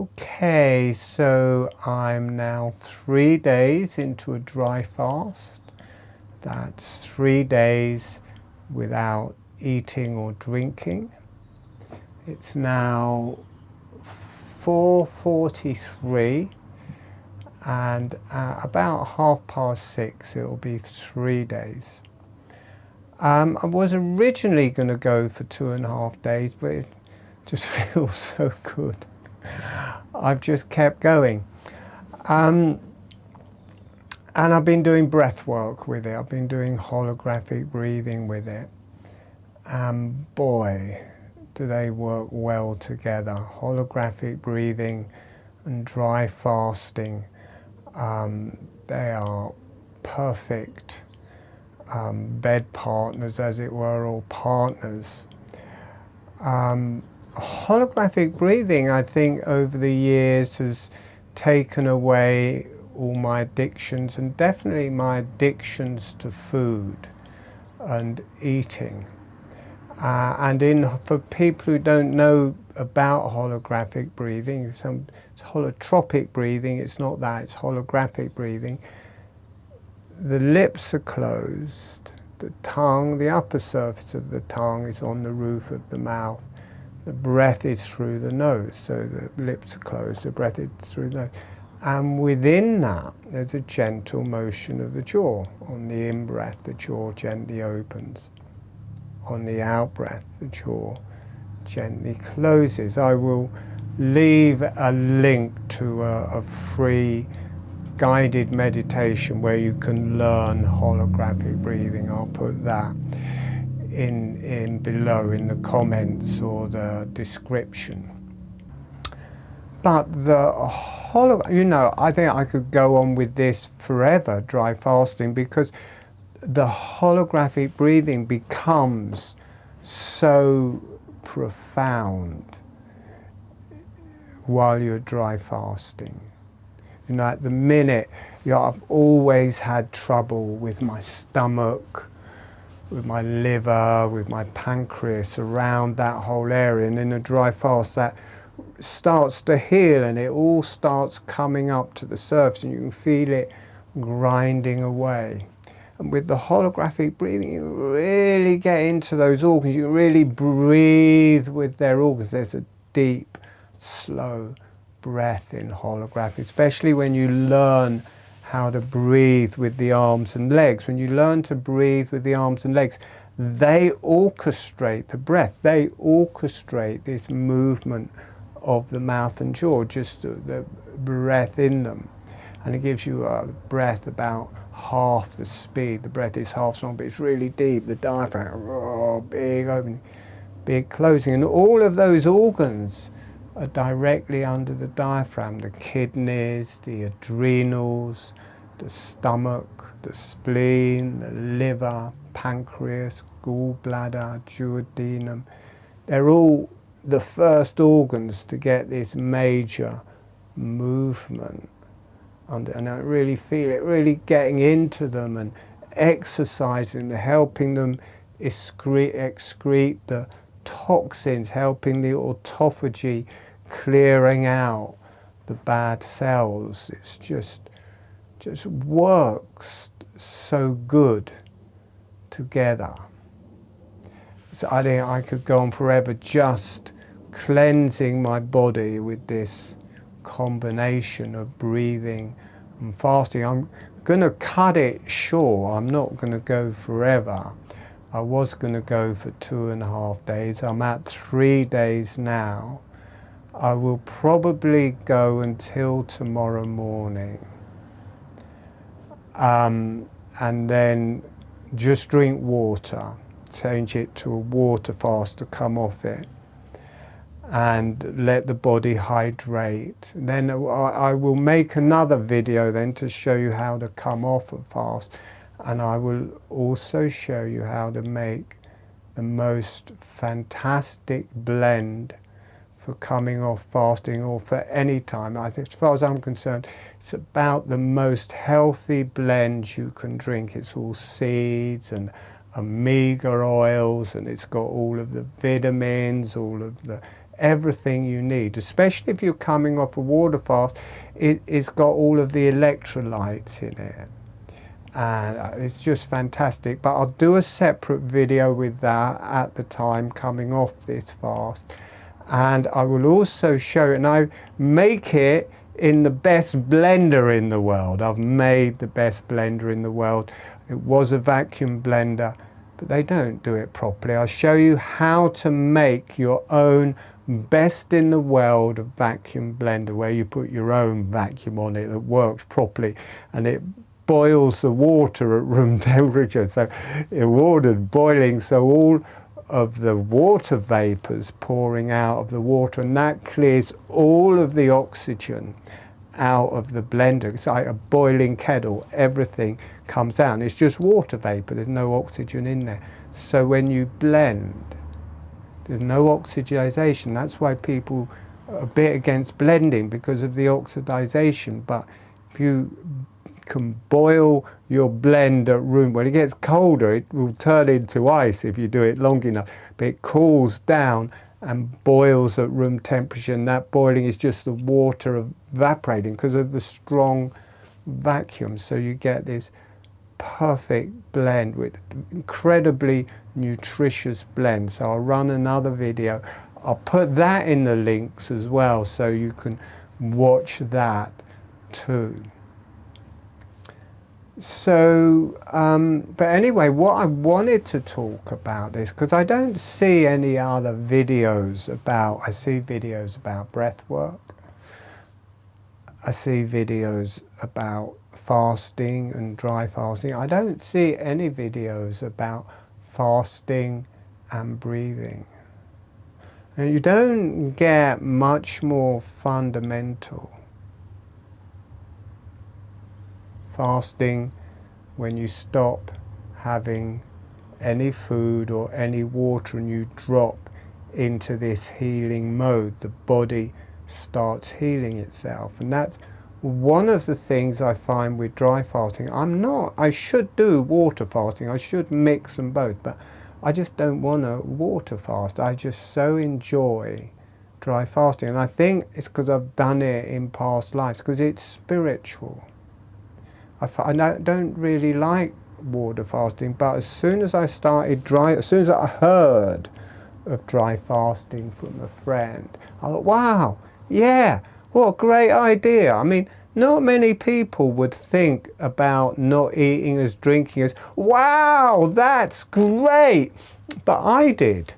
Okay, so I'm now 3 days into a dry fast. That's 3 days without eating or drinking. It's now 4:43 and about 6:30 it'll be 3 days. I was originally going to go for 2.5 days, but it just feels so good. I've just kept going. And I've been doing breath work with it. I've been doing holographic breathing with it. And boy, do they work well together. Holographic breathing and dry fasting, they are perfect bed partners, as it were, or partners. Holographic breathing, I think, over the years has taken away all my addictions, and definitely my addictions to food and eating. For people who don't know about holographic breathing, it's holotropic breathing, it's not that, it's holographic breathing. The lips are closed, the tongue, the upper surface of the tongue is on the roof of the mouth. The breath is through the nose, so the lips are closed, the breath is through the nose. And within that, there's a gentle motion of the jaw. On the in-breath, the jaw gently opens. On the out-breath, the jaw gently closes. I will leave a link to a free guided meditation where you can learn holographic breathing. I'll put that in below in the comments or the description. But I think I could go on with this forever, dry fasting, because the holographic breathing becomes so profound while you're dry fasting. At the minute, I've always had trouble with my stomach, with my liver, with my pancreas, around that whole area. And in a dry fast, that starts to heal and it all starts coming up to the surface and you can feel it grinding away. And with the holographic breathing, you really get into those organs. You really breathe with their organs. There's a deep, slow breath in holographic, especially when you learn how to breathe with the arms and legs. When you learn to breathe with the arms and legs, they orchestrate the breath. They orchestrate this movement of the mouth and jaw, just the breath in them. And it gives you a breath about half the speed. The breath is half strong, but it's really deep. The diaphragm, big opening, big closing. And all of those organs are directly under the diaphragm. The kidneys, the adrenals, the stomach, the spleen, the liver, pancreas, gallbladder, duodenum. They're all the first organs to get this major movement. And I really feel it, really getting into them and exercising them, helping them excrete the toxins, helping the autophagy, clearing out the bad cells. It's just works so good together. So I think I could go on forever just cleansing my body with this combination of breathing and fasting. I'm going to cut it short. I'm not going to go forever. I was going to go for 2.5 days. I'm at 3 days now. I will probably go until tomorrow morning. And then just drink water. Change it to a water fast to come off it. And let the body hydrate. Then I will make another video then to show you how to come off a fast. And I will also show you how to make the most fantastic blend for coming off fasting or for any time. I think, as far as I'm concerned, it's about the most healthy blend you can drink. It's all seeds and omega oils, and it's got all of the vitamins, all of the everything you need, especially if you're coming off a water fast. It's got all of the electrolytes in it, and it's just fantastic. But I'll do a separate video with that at the time coming off this fast, and I will also show it, and I make it in the best blender in the world. I've made the best blender in the world. It was a vacuum blender, but they don't do it properly. I'll show you how to make your own best in the world vacuum blender, where you put your own vacuum on it that works properly, and it boils the water at room temperature. So the water's boiling, so all of the water vapors pouring out of the water, and that clears all of the oxygen out of the blender. It's like a boiling kettle, everything comes out, and it's just water vapor, there's no oxygen in there. So when you blend, there's no oxidization. That's why people are a bit against blending, because of the oxidization. But if you can boil your blend at room, when it gets colder it will turn into ice if you do it long enough, but it cools down and boils at room temperature, and that boiling is just the water evaporating because of the strong vacuum. So you get this perfect blend with incredibly nutritious blend. So I'll run another video, I'll put that in the links as well, so you can watch that too. So, but anyway, what I wanted to talk about is, because I don't see any other videos about, I see videos about breath work, I see videos about fasting and dry fasting. I don't see any videos about fasting and breathing. And you don't get much more fundamental. Fasting, when you stop having any food or any water and you drop into this healing mode, the body starts healing itself. And that's one of the things I find with dry fasting. I should do water fasting, I should mix them both, but I just don't want to water fast. I just so enjoy dry fasting, and I think it's because I've done it in past lives, because it's spiritual. I don't really like water fasting, but as soon as I started as soon as I heard of dry fasting from a friend, I thought, wow, yeah, what a great idea. I mean, not many people would think about not eating as drinking as, wow, that's great, but I did.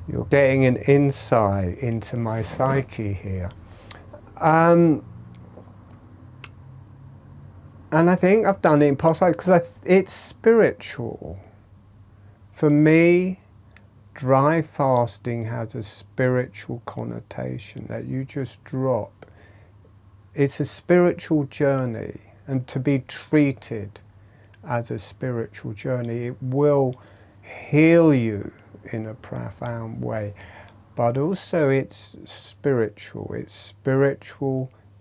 You're getting an insight into my psyche here. And I think I've done it in past life because it's spiritual. For me, dry fasting has a spiritual connotation that you just drop. It's a spiritual journey, and to be treated as a spiritual journey, it will heal you in a profound way. But also it's spiritual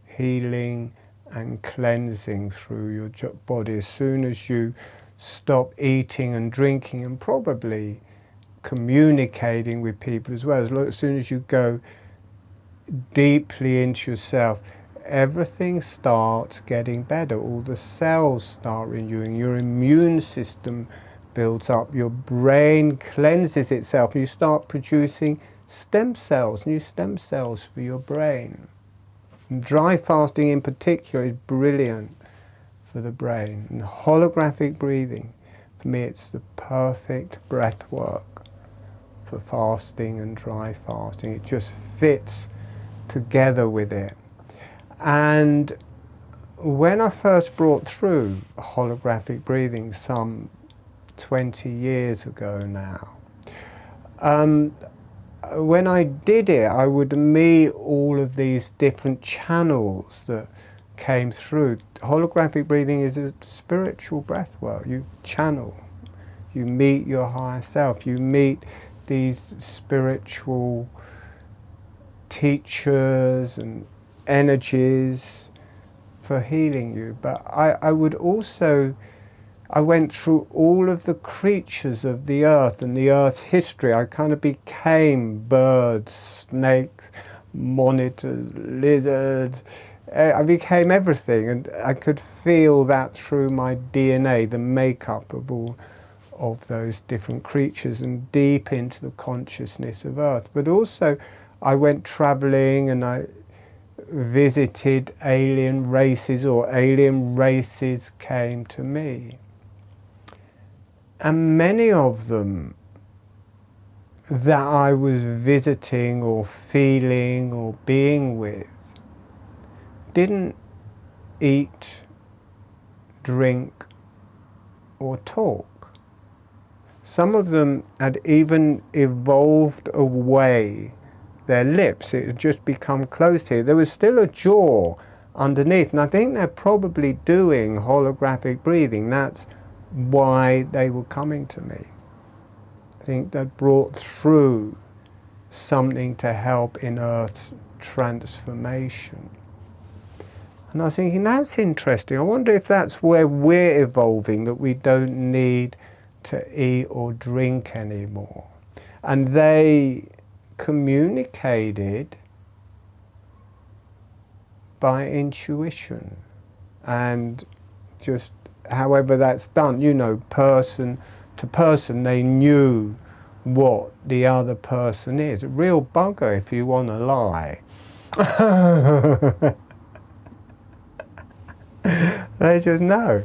healing and cleansing through your body. As soon as you stop eating and drinking, and probably communicating with people as well, as soon as you go deeply into yourself, everything starts getting better. All the cells start renewing, your immune system builds up, your brain cleanses itself, and you start producing stem cells, new stem cells for your brain. And dry fasting in particular is brilliant for the brain. And holographic breathing, for me, it's the perfect breath work for fasting and dry fasting. It just fits together with it. And when I first brought through holographic breathing some 20 years ago now, when I did it, I would meet all of these different channels that came through. Holographic breathing is a spiritual breath work. You channel, you meet your higher self, you meet these spiritual teachers and energies for healing you. But I I went through all of the creatures of the earth and the earth's history. I kind of became birds, snakes, monitors, lizards. I became everything, and I could feel that through my DNA, the makeup of all of those different creatures, and deep into the consciousness of earth. But also I went traveling and I visited alien races, or alien races came to me. And many of them that I was visiting or feeling or being with didn't eat, drink, or talk. Some of them had even evolved away their lips. It had just become closed here. There was still a jaw underneath, and I think they're probably doing holographic breathing. That's why they were coming to me. I think that brought through something to help in Earth's transformation. And I was thinking, that's interesting. I wonder if that's where we're evolving, that we don't need to eat or drink anymore. And they communicated by intuition, and just however that's done, you know, person to person, they knew what the other person is. A real bugger if you want to lie. They just know.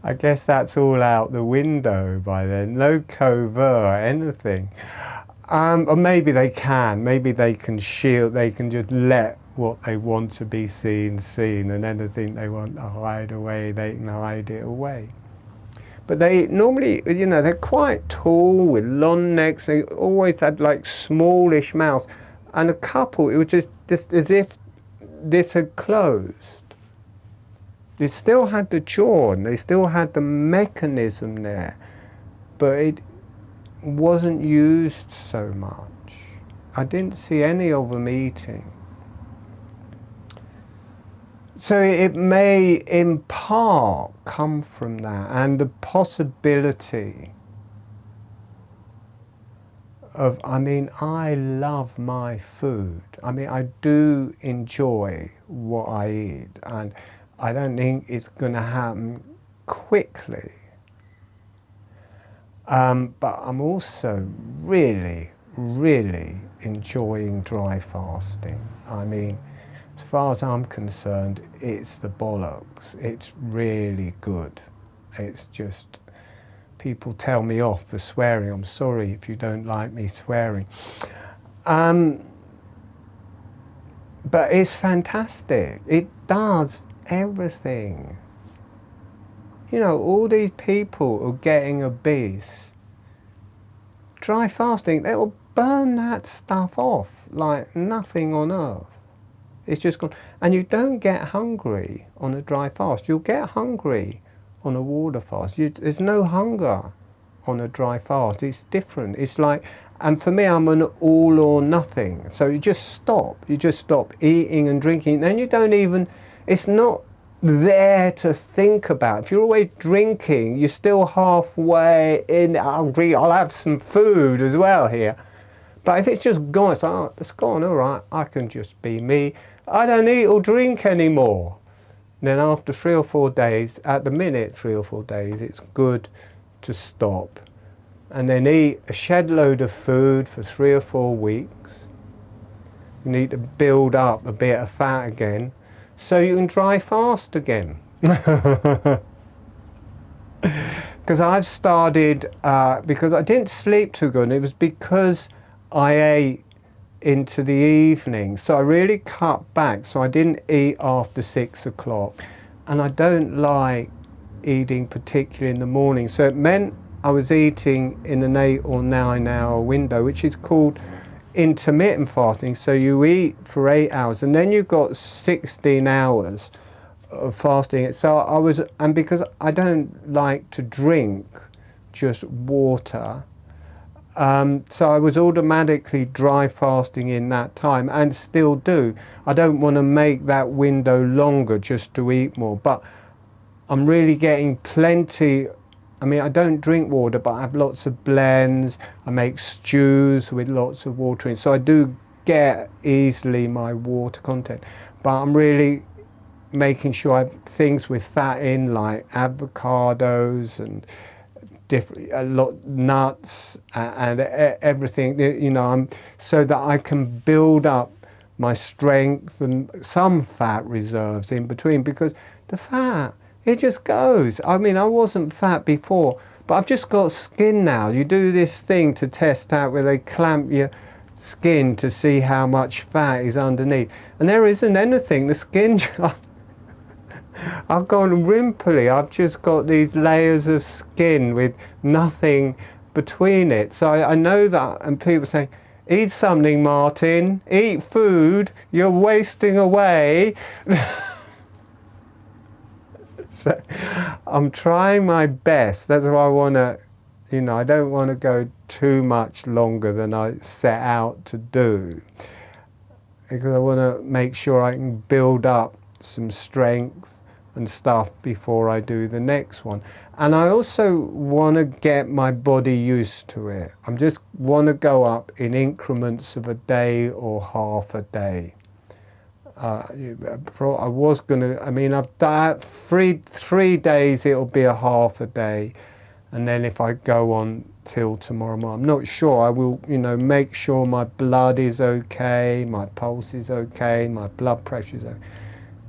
I guess that's all out the window by then. No covert, anything. Or maybe they can. Maybe they can shield, they can just let what they want to be seen, and anything they want to hide away, they can hide it away. But they normally, you know, they're quite tall with long necks. They always had like smallish mouths. And a couple, it was just as if this had closed. They still had the jaw, and they still had the mechanism there, but it wasn't used so much. I didn't see any of them eating. So it may in part come from that, and the possibility of, I mean, I love my food. I mean, I do enjoy what I eat, and I don't think it's going to happen quickly. But I'm also really, really enjoying dry fasting. I mean, as far as I'm concerned, it's the bollocks. It's really good. It's just, people tell me off for swearing. I'm sorry if you don't like me swearing. But it's fantastic. It does everything. You know, all these people who are getting obese, dry fasting, they will burn that stuff off like nothing on earth. It's just gone. And you don't get hungry on a dry fast. You'll get hungry on a water fast. There's no hunger on a dry fast. It's different. It's like, and for me, I'm an all or nothing. So you just stop. You just stop eating and drinking. Then you don't even, it's not there to think about. If you're always drinking, you're still halfway in. I'll have some food as well here. But if it's just gone, it's like, oh, it's gone, all right, I can just be me. I don't eat or drink anymore. Then after 3 or 4 days, at the minute 3 or 4 days, it's good to stop. And then eat a shed load of food for 3 or 4 weeks. You need to build up a bit of fat again, so you can dry fast again. Because I've started, because I didn't sleep too good, and it was because I ate into the evening. So I really cut back, so I didn't eat after 6 o'clock. And I don't like eating particularly in the morning. So it meant I was eating in an 8 or 9 hour window, which is called intermittent fasting. So you eat for 8 hours and then you've got 16 hours of fasting. So I was, and because I don't like to drink just water, So I was automatically dry fasting in that time, and still do. I don't want to make that window longer just to eat more, but I'm really getting plenty. I mean, I don't drink water, but I have lots of blends. I make stews with lots of water in, so I do get easily my water content. But I'm really making sure I have things with fat in, like avocados and a lot nuts and everything. You know, so that I can build up my strength and some fat reserves in between, because the fat, it just goes. I mean, I wasn't fat before, but I've just got skin now. You do this thing to test out where they clamp your skin to see how much fat is underneath, and there isn't anything. The skin I've gone rimply. I've just got these layers of skin with nothing between it. So I know that, and people saying, eat something, Martin, eat food, you're wasting away. So I'm trying my best. That's why I want to, you know, I don't want to go too much longer than I set out to do, because I want to make sure I can build up some strength and stuff before I do the next one. And I also want to get my body used to it. I just want to go up in increments of a day or half a day. I was going to, I mean, I've done 3 days, it'll be a half a day. And then if I go on till tomorrow morning, I'm not sure. I will, you know, make sure my blood is okay, my pulse is okay, my blood pressure is okay.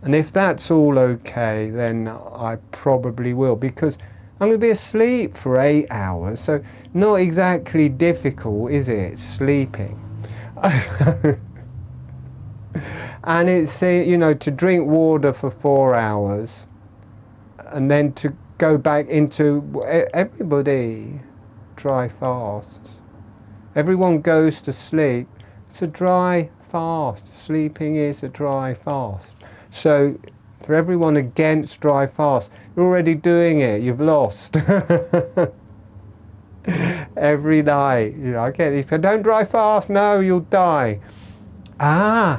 And if that's all okay, then I probably will, because I'm going to be asleep for 8 hours. So not exactly difficult, is it, sleeping? And it's, you know, to drink water for 4 hours and then to go back into, everybody dry fasts. Everyone goes to sleep. It's a dry fast. Sleeping is a dry fast. So for everyone against dry fast, you're already doing it, you've lost. Every night, you know, I get these people, don't dry fast, no, you'll die.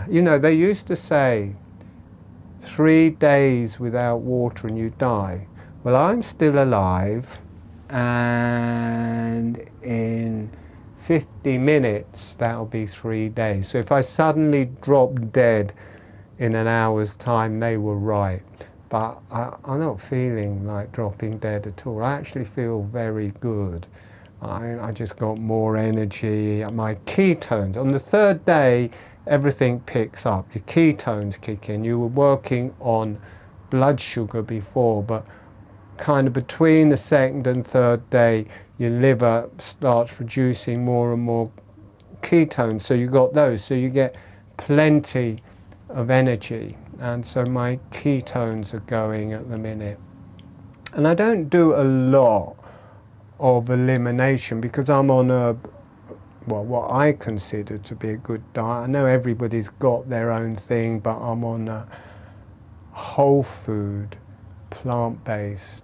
You know, they used to say 3 days without water and you die. Well, I'm still alive, and in 50 minutes, that'll be 3 days. So if I suddenly drop dead in an hour's time, they were right. But I'm not feeling like dropping dead at all. I actually feel very good. I just got more energy. My ketones, on the 3rd day, everything picks up. Your ketones kick in. You were working on blood sugar before, but kind of between the 2nd and 3rd day, your liver starts producing more and more ketones. So you got those. So you get plenty of energy, and so my ketones are going at the minute. And I don't do a lot of elimination because I'm on a, well, what I consider to be a good diet. I know everybody's got their own thing, but I'm on a whole food, plant-based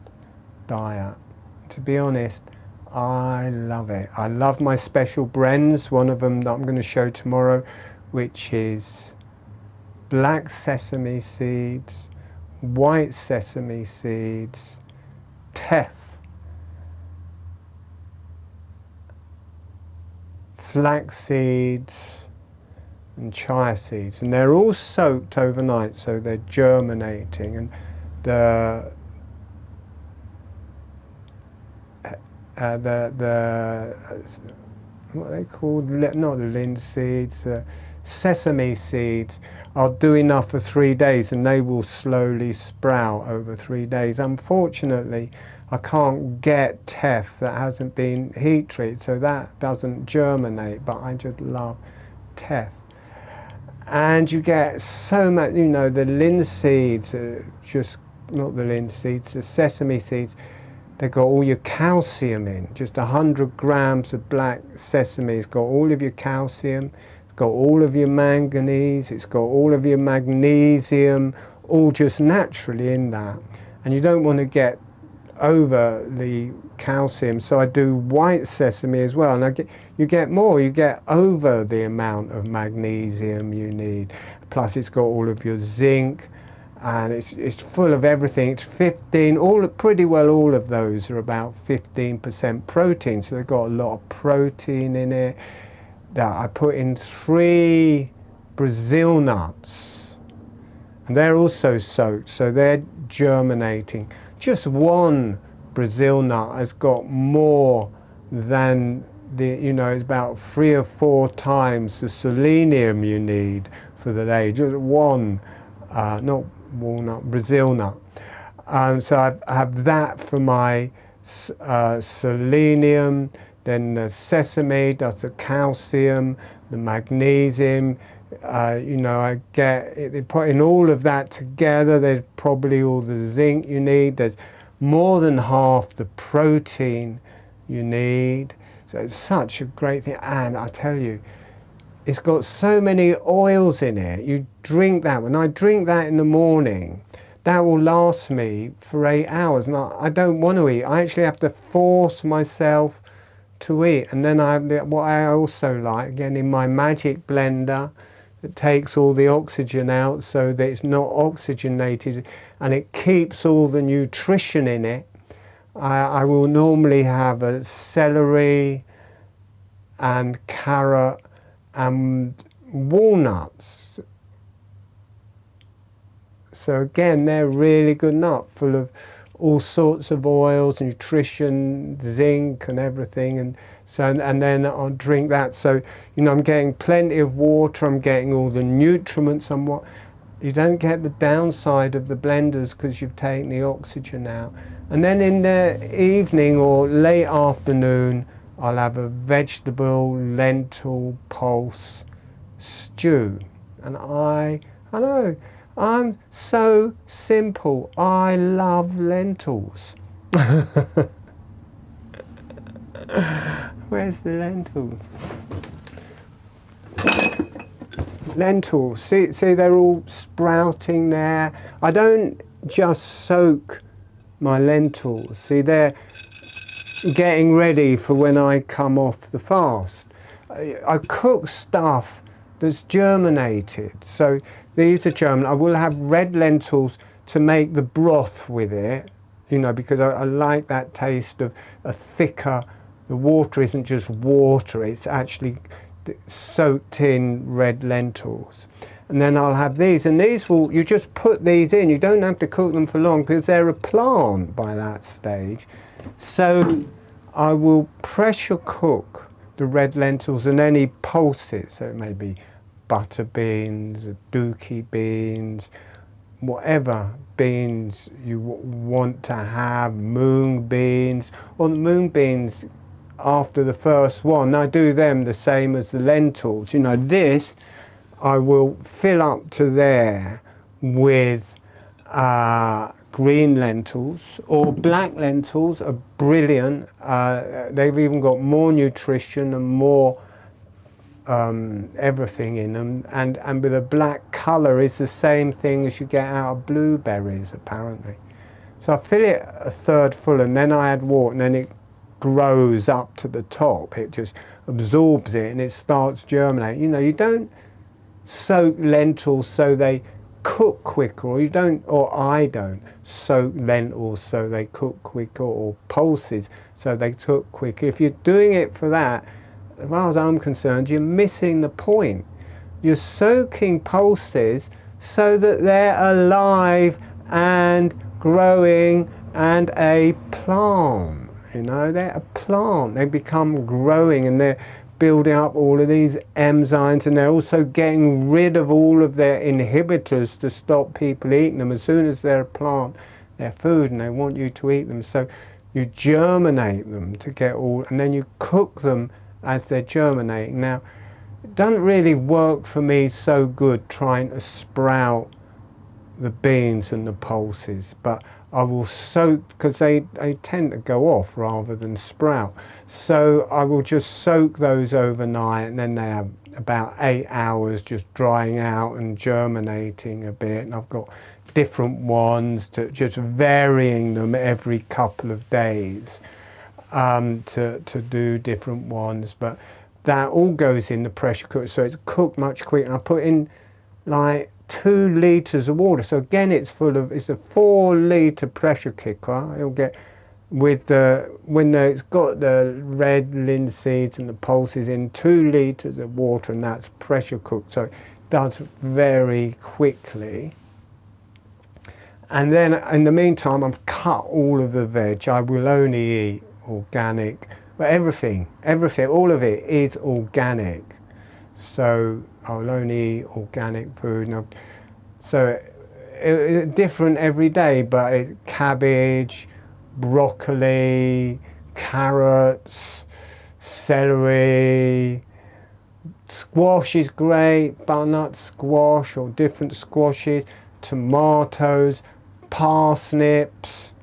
diet. To be honest, I love it. I love my special blends, one of them that I'm going to show tomorrow, which is black sesame seeds, white sesame seeds, teff, flax seeds, and chia seeds. And they're all soaked overnight, so they're germinating. And the what are they called? Not the linseed seeds, sesame seeds. I'll do enough for 3 days and they will slowly sprout over 3 days. Unfortunately, I can't get teff that hasn't been heat treated, so that doesn't germinate, but I just love teff. And you get so much, you know, the linseeds are just, not the linseeds, the sesame seeds, they've got all your calcium in. Just 100 grams of black sesame's got all of your calcium, it's got all of your manganese, it's got all of your magnesium, all just naturally in that. And you don't want to get overly calcium, so I do white sesame as well, and you get more, you get over the amount of magnesium you need. Plus it's got all of your zinc, and it's full of everything. It's 15, pretty well all of those are about 15% protein, so they've got a lot of protein in it. That I put in 3 Brazil nuts, and they're also soaked, so they're germinating. Just one Brazil nut has got more than it's about 3 or 4 times the selenium you need for the day. Just one, not walnut, Brazil nut. So I have that for my selenium. Then the sesame does the calcium, the magnesium. I get putting all of that together. There's probably all the zinc you need. There's more than half the protein you need. So it's such a great thing. And I tell you, it's got so many oils in it. You drink that. When I drink that in the morning, that will last me for 8 hours. And I don't want to eat. I actually have to force myself to eat. And then what I also like, again, in my magic blender, it takes all the oxygen out so that it's not oxygenated, and it keeps all the nutrition in it. I will normally have a celery and carrot and walnuts. So again, they're really good nuts, full of all sorts of oils, nutrition, zinc and everything. And then I'll drink that. So, I'm getting plenty of water, I'm getting all the nutriments. You don't get the downside of the blenders because you've taken the oxygen out. And then in the evening or late afternoon, I'll have a vegetable lentil pulse stew. And I know, I'm so simple. I love lentils. Where's the lentils? Lentils, see they're all sprouting there. I don't just soak my lentils. See, they're getting ready for when I come off the fast. I cook stuff that's germinated. So these are germinated. I will have red lentils to make the broth with it, because I like that taste of a thicker. The water isn't just water, it's actually soaked in red lentils. And then I'll have these, and you just put these in. You don't have to cook them for long because they're a plant by that stage. So I will pressure cook the red lentils and any pulses. So it may be butter beans, dookie beans, whatever beans you want to have, mung beans. Or the mung beans, after the first one, I do them the same as the lentils. This I will fill up to there with green lentils, or black lentils are brilliant. They've even got more nutrition and more everything in them, and with a black colour is the same thing as you get out of blueberries apparently. So I fill it a third full, and then I add water, and then it grows up to the top. It just absorbs it and it starts germinating. You don't soak lentils so they cook quicker, or I don't soak lentils so they cook quicker, or pulses so they cook quicker. If you're doing it for that, as far as I'm concerned, you're missing the point. You're soaking pulses so that they're alive and growing and a plant. They're a plant. They become growing and they're building up all of these enzymes, and they're also getting rid of all of their inhibitors to stop people eating them. As soon as they're a plant, they're food and they want you to eat them. So you germinate them to get all, and then you cook them as they're germinating. Now, it doesn't really work for me so good trying to sprout the beans and the pulses, but I will soak, because they tend to go off rather than sprout. So I will just soak those overnight, and then they have about 8 hours just drying out and germinating a bit. And I've got different ones, to just varying them every couple of days, to do different ones. But that all goes in the pressure cooker, so it's cooked much quicker. I put in like 2 litres of water, so again it's a 4-litre pressure cooker. It'll get, with it's got the red linseeds and the pulses in, 2 litres of water, and that's pressure cooked, so it does very quickly. And then in the meantime, I've cut all of the veg. I will only eat organic, but everything, all of it is organic. So I'll only eat organic food. So it's different every day, but it's cabbage, broccoli, carrots, celery, squash is great, butternut squash or different squashes, tomatoes, parsnips,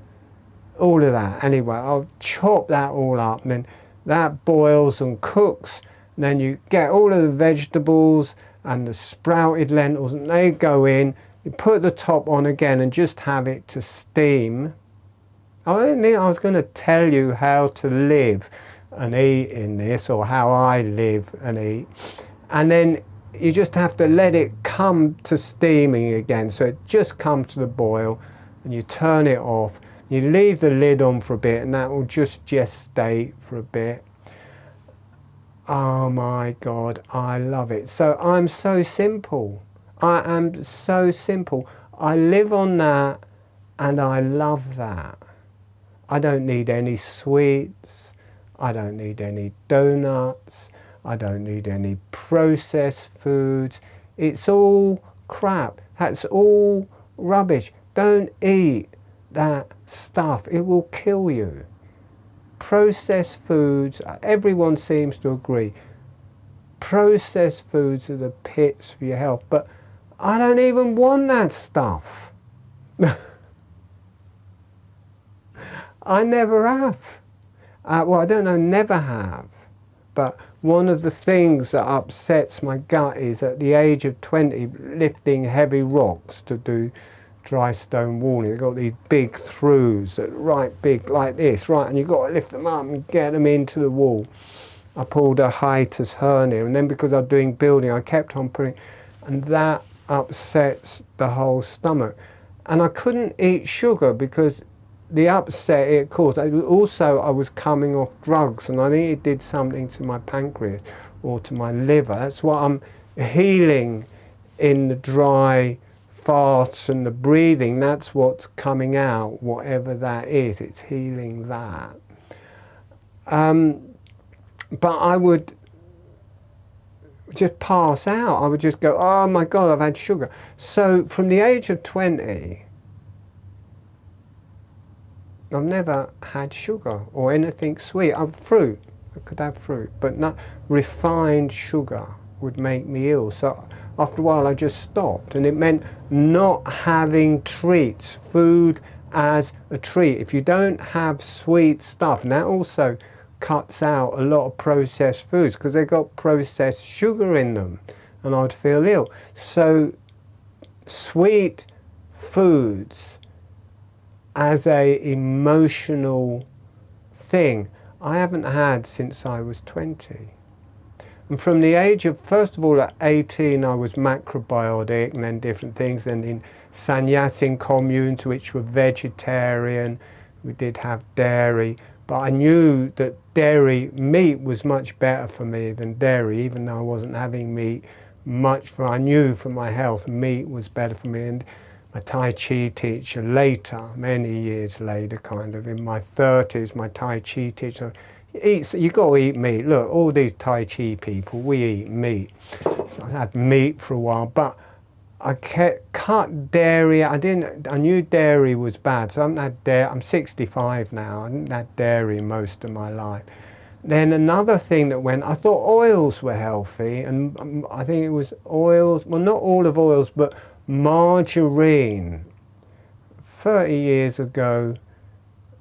all of that. Anyway, I'll chop that all up, and then that boils and cooks, and then you get all of the vegetables and the sprouted lentils, and they go in. You put the top on again and just have it to steam. I don't think I was going to tell you how to live and eat in this, or how I live and eat. And then you just have to let it come to steaming again. So it just comes to the boil, and you turn it off. You leave the lid on for a bit, and that will just gestate for a bit. Oh my God, I love it. So I'm so simple. I am so simple. I live on that, and I love that. I don't need any sweets. I don't need any donuts. I don't need any processed foods. It's all crap. That's all rubbish. Don't eat that stuff. It will kill you. Processed foods, everyone seems to agree, processed foods are the pits for your health, but I don't even want that stuff. I never have. Well, I don't know, never have. But one of the things that upsets my gut is at the age of 20, lifting heavy rocks to do dry stone walling. They've got these big throughs that are right big like this, right, and you've got to lift them up and get them into the wall. I pulled a hiatus hernia, and then because I was doing building, I kept on putting, and that upsets the whole stomach. And I couldn't eat sugar because the upset it caused. Also, I was coming off drugs, and I think it did something to my pancreas or to my liver. That's what I'm healing in the dry fasts and the breathing. That's what's coming out, whatever that is. It's healing that. But I would just pass out. I would just go, oh my God, I've had sugar. So from the age of 20, I've never had sugar or anything sweet. Fruit, I could have fruit, but not refined sugar would make me ill. So after a while I just stopped, and it meant not having treats, food as a treat. If you don't have sweet stuff, and that also cuts out a lot of processed foods because they've got processed sugar in them, and I'd feel ill. So sweet foods as a emotional thing, I haven't had since I was 20. And from the age of, first of all, at 18, I was macrobiotic, and then different things, and in sannyasin communes, which were vegetarian, we did have dairy, but I knew that dairy, meat was much better for me than dairy, even though I wasn't having meat much. I knew for my health, meat was better for me. And my Tai Chi teacher later, many years later, kind of in my 30s, my Tai Chi teacher, you got to eat meat. Look, all these Tai Chi people, we eat meat. So I had meat for a while, but I cut dairy. I knew dairy was bad, so I haven't had dairy. I'm 65 now. I haven't had dairy most of my life. Then another thing that went, I thought oils were healthy, and I think it was oils, well, not olive oils, but margarine. 30 years ago,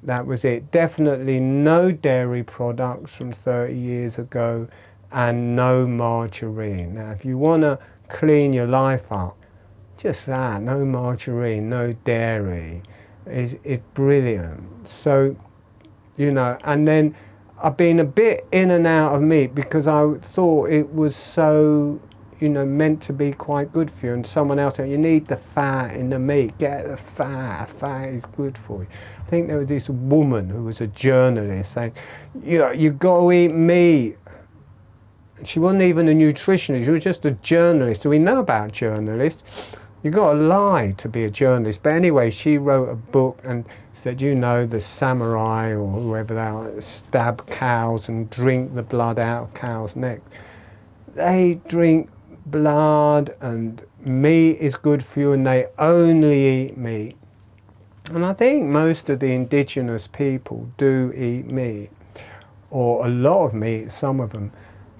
that was it. Definitely no dairy products from 30 years ago, and no margarine. Now, if you want to clean your life up, just that, no margarine, no dairy, is brilliant. So, you know, and then I've been a bit in and out of meat because I thought it was so, you know, meant to be quite good for you. And someone else said, you need the fat in the meat, get the fat, fat is good for you. I think there was this woman who was a journalist saying, you know, you've got to eat meat. She wasn't even a nutritionist, she was just a journalist. So we know about journalists. You've got to lie to be a journalist. But anyway, she wrote a book and said, you know, the samurai or whoever they are stab cows and drink the blood out of cows' necks. They drink blood and meat is good for you and they only eat meat. And I think most of the indigenous people do eat meat, or a lot of meat, some of them.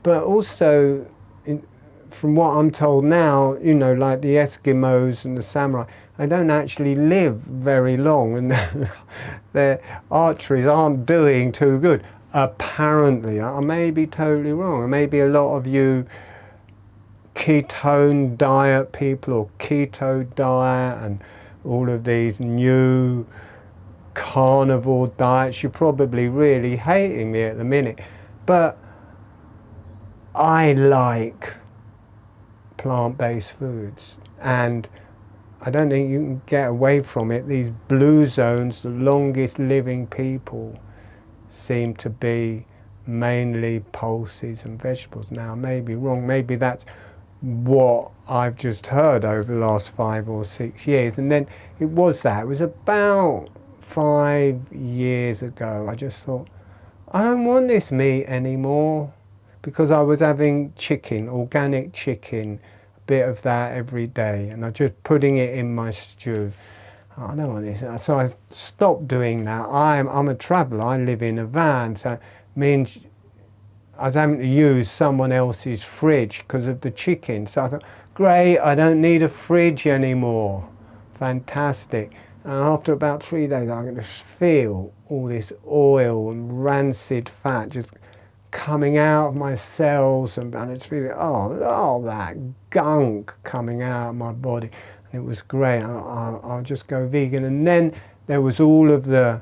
But also, from what I'm told now, you know, like the Eskimos and the samurai, they don't actually live very long and their arteries aren't doing too good. Apparently, I may be totally wrong. Maybe a lot of you ketone diet people or keto diet and all of these new carnivore diets, you're probably really hating me at the minute. But I like plant-based foods, and I don't think you can get away from it. These blue zones, the longest living people, seem to be mainly pulses and vegetables. Now, I may be wrong, maybe that's what I've just heard over the last 5 or 6 years, and then it was about 5 years ago. I just thought, I don't want this meat anymore, because I was having chicken, organic chicken, a bit of that every day, and I just putting it in my stew. I don't want this. So I stopped doing that. I'm a traveller, I live in a van, so it means I was having to use someone else's fridge because of the chicken. So I thought, great, I don't need a fridge anymore. Fantastic. And after about 3 days, I can just feel all this oil and rancid fat just coming out of my cells, and it's feeling, oh, that gunk coming out of my body. And it was great. I'll just go vegan. And then there was all of the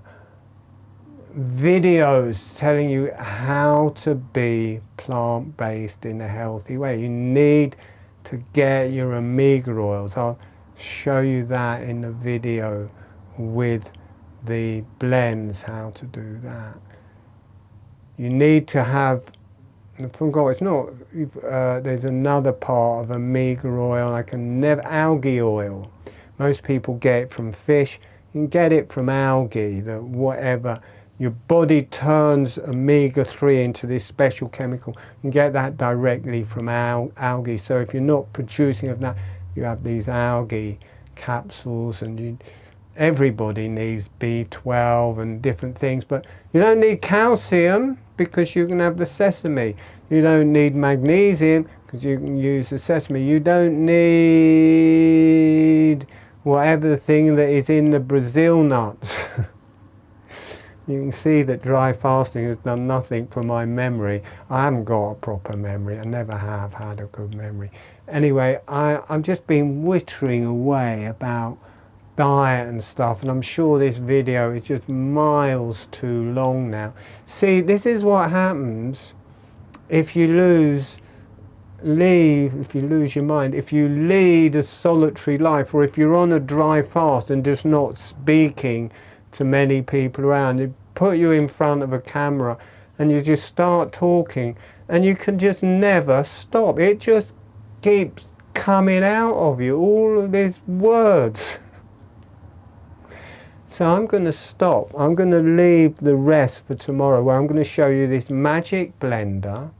videos telling you how to be plant-based in a healthy way. You need to get your omega oils. I'll show you that in the video with the blends, how to do that. You need to have, I forgot, it's not, there's another part of omega oil, algae oil. Most people get it from fish. You can get it from algae, whatever. Your body turns omega-3 into this special chemical. You can get that directly from algae. So if you're not producing of that, you have these algae capsules, and everybody needs B12 and different things, but you don't need calcium because you can have the sesame. You don't need magnesium because you can use the sesame. You don't need whatever the thing that is in the Brazil nuts. You can see that dry fasting has done nothing for my memory. I haven't got a proper memory. I never have had a good memory. Anyway, I'm just been wittering away about diet and stuff, and I'm sure this video is just miles too long now. See, this is what happens if you lose your mind, if you lead a solitary life, or if you're on a dry fast and just not speaking to many people around. They put you in front of a camera and you just start talking, and you can just never stop. It just keeps coming out of you, all of these words. So I'm going to stop. I'm going to leave the rest for tomorrow, where I'm going to show you this magic blender,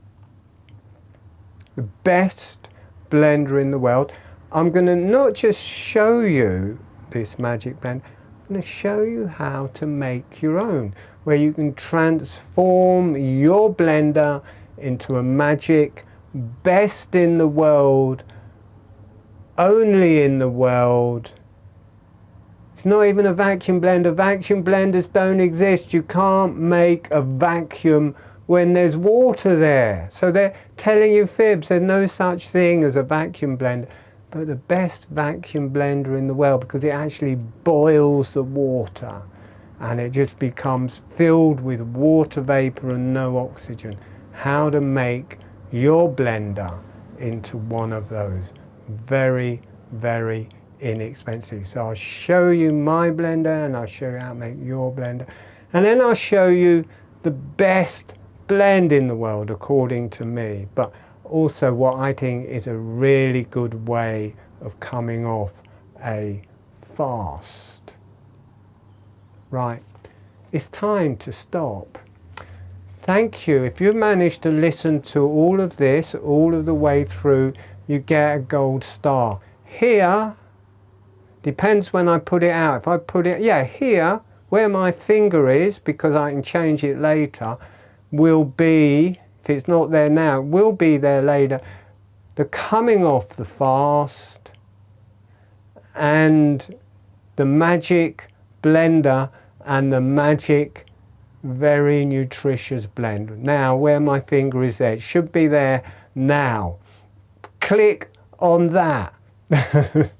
the best blender in the world. I'm going to not just show you this magic blender, I'm going to show you how to make your own, where you can transform your blender into a magic, best in the world, only in the world. It's not even a vacuum blender. Vacuum blenders don't exist. You can't make a vacuum when there's water there. So they're telling you fibs. There's no such thing as a vacuum blender. but the best vacuum blender in the world, because it actually boils the water and it just becomes filled with water vapor and no oxygen. How to make your blender into one of those. Very, very inexpensive. So I'll show you my blender and I'll show you how to make your blender. And then I'll show you the best blend in the world according to me, but also what I think is a really good way of coming off a fast. Right, it's time to stop. Thank you. If you've managed to listen to all of this, all of the way through, you get a gold star. Here, depends when I put it out. If I put it, yeah, here, where my finger is, because I can change it later, will be, if it's not there now, it will be there later, the coming off the fast and the magic blender and the magic very nutritious blend. Now, where my finger is there, it should be there now. Click on that. If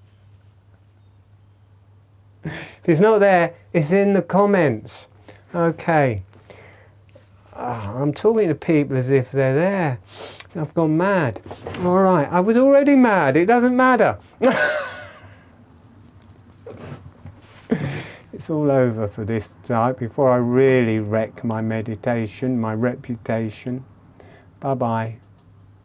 it's not there, it's in the comments. Okay. I'm talking to people as if they're there. I've gone mad. All right, I was already mad. It doesn't matter. It's all over for this night before I really wreck my meditation, my reputation. Bye-bye.